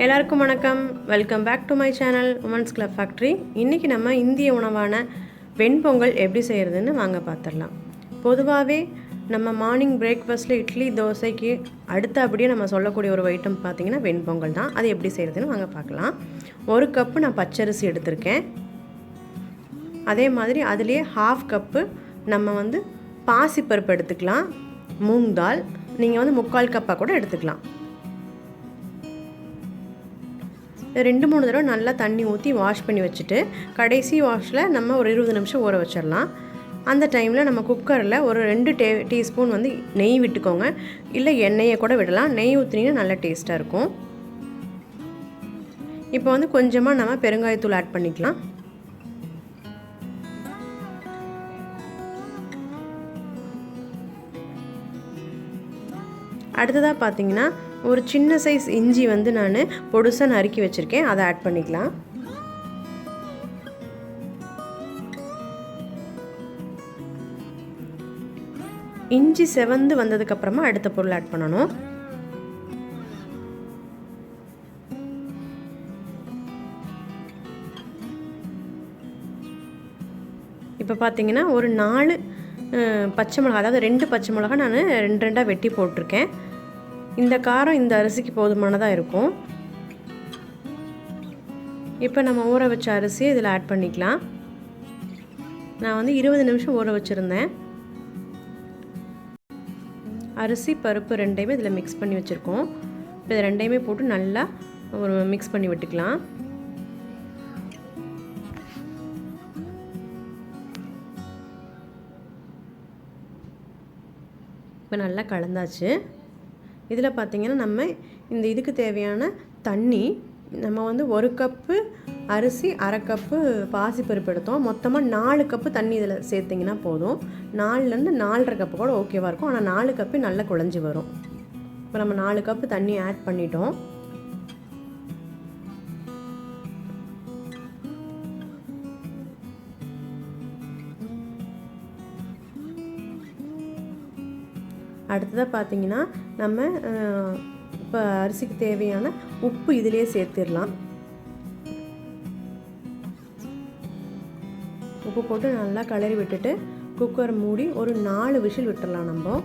எல்லாருக்கும் வணக்கம். Welcome back to my channel women's club factory. இன்றைக்கி நம்ம இந்திய உணவான வெண்பொங்கல் எப்படி செய்கிறதுன்னு வாங்க பார்த்துடலாம். பொதுவாகவே நம்ம மார்னிங் பிரேக்ஃபாஸ்ட்டில் இட்லி தோசைக்கு அடுத்தபடியே நம்ம சொல்லக்கூடிய ஒரு ஐட்டம் பார்த்திங்கன்னா வெண்பொங்கல் தான். அது எப்படி செய்கிறதுன்னு வாங்க பார்க்கலாம். 1 கப்பு நான் பச்சரிசி எடுத்திருக்கேன். அதே மாதிரி அதுலேயே 1/2 கப்பு நம்ம பாசிப்பருப்பு எடுத்துக்கலாம். மூங் தால் நீங்கள் 3/4 கப்பாக கூட எடுத்துக்கலாம். 2-3 தடவை நல்லா தண்ணி ஊற்றி வாஷ் பண்ணி வச்சுட்டு கடைசி வாஷில் நம்ம ஒரு 20 நிமிஷம் ஊற வச்சிடலாம். அந்த டைமில் நம்ம குக்கரில் ஒரு 2 டீஸ்பூன் நெய் விட்டுக்கோங்க. இல்லை எண்ணெயை கூட விடலாம். நெய் ஊற்றினீங்கன்னா நல்ல டேஸ்ட்டாக இருக்கும். இப்போ கொஞ்சமாக நம்ம பெருங்காயத்தூள் ஆட் பண்ணிக்கலாம். அடுத்ததாக பார்த்தீங்கன்னா ஒரு சின்ன சைஸ் இஞ்சி நான் பொடுசாக நறுக்கி வச்சுருக்கேன். அதை ஆட் பண்ணிக்கலாம். இஞ்சி செவந்து வந்ததுக்கப்புறமா அடுத்த பொருள் ஆட் பண்ணணும். இப்போ பார்த்தீங்கன்னா ஒரு 4 பச்சை மிளகா, அதாவது 2 பச்சை மிளகா நான் 2 வெட்டி போட்டிருக்கேன். இந்த காரம் இந்த அரிசிக்கு போதுமானதாக இருக்கும். இப்போ நம்ம ஊற வச்ச அரிசியை இதில் ஆட் பண்ணிக்கலாம். நான் 20 நிமிஷம் ஊற வச்சுருந்தேன். அரிசி பருப்பு 2யுமே இதில் மிக்ஸ் பண்ணி வச்சுருக்கோம். இப்போ இது 2யுமே போட்டு நல்லா ஒரு மிக்ஸ் பண்ணி விட்டுக்கலாம். இப்போ நல்லா கலந்தாச்சு. இதில் பார்த்திங்கன்னா நம்ம இந்த இதுக்கு தேவையான தண்ணி நம்ம 1 கப்பு அரிசி 1/2 கப்பு பாசிப்பருப்பு எடுத்தோம். மொத்தமாக 4 கப்பு தண்ணி இதில் சேர்த்திங்கன்னா போதும். 4லேருந்து 4.5 கப்பு கூட ஓகேவாக இருக்கும். ஆனால் 4 கப்பு நல்லா குழஞ்சி வரும். இப்போ நம்ம 4 கப்பு தண்ணி ஆட் பண்ணிட்டோம். அடுத்ததாக பார்த்தீங்கன்னா நம்ம இப்போ அரிசிக்கு தேவையான உப்பு இதிலே சேர்த்துடலாம். உப்பு போட்டு நல்லா கிளறி விட்டுட்டு குக்கர் மூடி ஒரு 4 விசில் விட்டுடலாம். நம்ம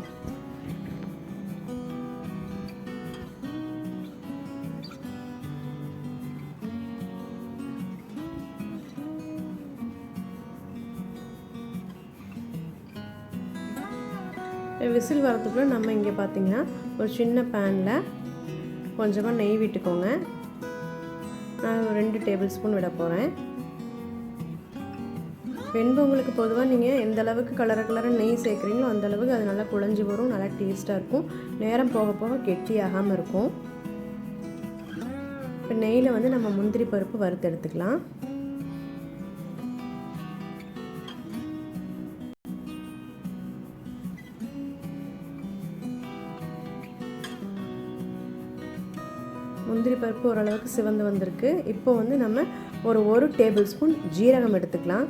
விசில் வரதுக்குள்ள நம்ம இங்கே பார்த்திங்கன்னா ஒரு சின்ன பேனில் கொஞ்சமாக நெய் விட்டுக்கோங்க. நான் 2 டேபிள் ஸ்பூன் விட போகிறேன். வெண்பொங்கலுக்கு பொதுவாக நீங்கள் எந்த அளவுக்கு கலர நெய் சேர்க்குறீங்களோ அந்தளவுக்கு அது நல்லா குழஞ்சி வரும். நல்லா டேஸ்ட்டாக இருக்கும். நேரம் போக போக கெட்டியாகாமல் இருக்கும். இப்போ நெய்யில் நம்ம முந்திரி பருப்பு வறுத்து எடுத்துக்கலாம். முந்திரி பருப்பு ஓரளவுக்கு சிவந்து வந்திருக்கு. இப்போ நம்ம ஒரு டேபிள் ஸ்பூன் ஜீரகம் எடுத்துக்கலாம்.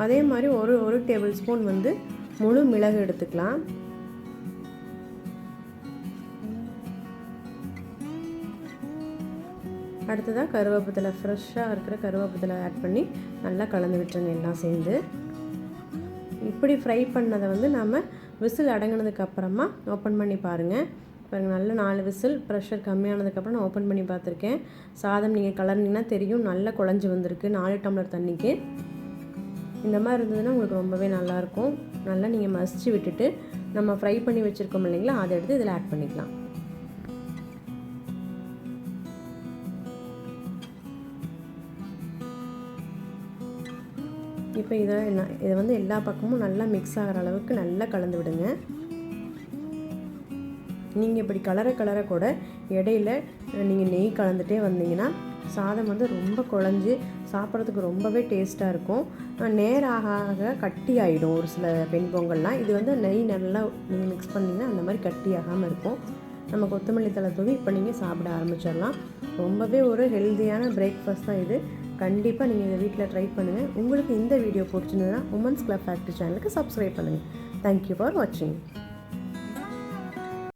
அதே மாதிரி ஒரு டேபிள் ஸ்பூன் முழு மிளகு எடுத்துக்கலாம். அடுத்ததாக கருவேப்பிலை, ஃப்ரெஷ்ஷாக இருக்கிற கருவேப்பிலை ஆட் பண்ணி நல்லா கலந்து விட்டுருங்க எல்லாம் சேர்ந்து. இப்படி ஃப்ரை பண்ணதை நம்ம விசில் அடங்கினதுக்கு அப்புறமா ஓப்பன் பண்ணி பாருங்கள். பாருங்கள், நல்ல 4 விசில் ப்ரெஷர் கம்மியானதுக்கப்புறம் நான் ஓப்பன் பண்ணி பார்த்துருக்கேன். சாதம் நீங்கள் கலர்னிங்கன்னா தெரியும், நல்லா குழஞ்சி வந்திருக்கு. 4 டம்ளர் தண்ணிக்கு இந்த மாதிரி இருந்ததுன்னா உங்களுக்கு ரொம்பவே நல்லாயிருக்கும். நல்லா நீங்கள் மசிச்சு விட்டுட்டு நம்ம ஃப்ரை பண்ணி வச்சுருக்கோம் இல்லைங்களா, அதை எடுத்து இதில் ஆட் பண்ணிக்கலாம். இப்போ இதை எல்லா பக்கமும் நல்லா மிக்ஸ் ஆகிற அளவுக்கு நல்லா கலந்து விடுங்க. நீங்கள் இப்படி கலர கூட இடையில நீங்கள் நெய் கலந்துகிட்டே வந்தீங்கன்னா சாதம் ரொம்ப குழஞ்சி சாப்பிட்றதுக்கு ரொம்பவே டேஸ்ட்டாக இருக்கும். நேராக ஆக கட்டி ஆகிடும் ஒரு சில வெண்பொங்கல்லாம். இது நெய் நல்லா நீங்கள் மிக்ஸ் பண்ணிங்கன்னா அந்த மாதிரி கட்டி ஆகாமல் இருக்கும். நம்ம கொத்தமல்லி தழை தூவி இப்போ நீங்கள் சாப்பிட ஆரம்பிச்சிடலாம். ரொம்பவே ஒரு ஹெல்த்தியான பிரேக்ஃபாஸ்ட் தான் இது. கண்டிப்பாக நீங்கள் இதை வீட்டில் ட்ரை பண்ணுங்கள். உங்களுக்கு இந்த வீடியோ பிடிச்சிருந்ததுன்னா உமன்ஸ் கிளப் ஃபேக்ட்ரி சேனலுக்கு சப்ஸ்கிரைப் பண்ணுங்கள். தேங்க்யூ ஃபார் வாட்சிங்.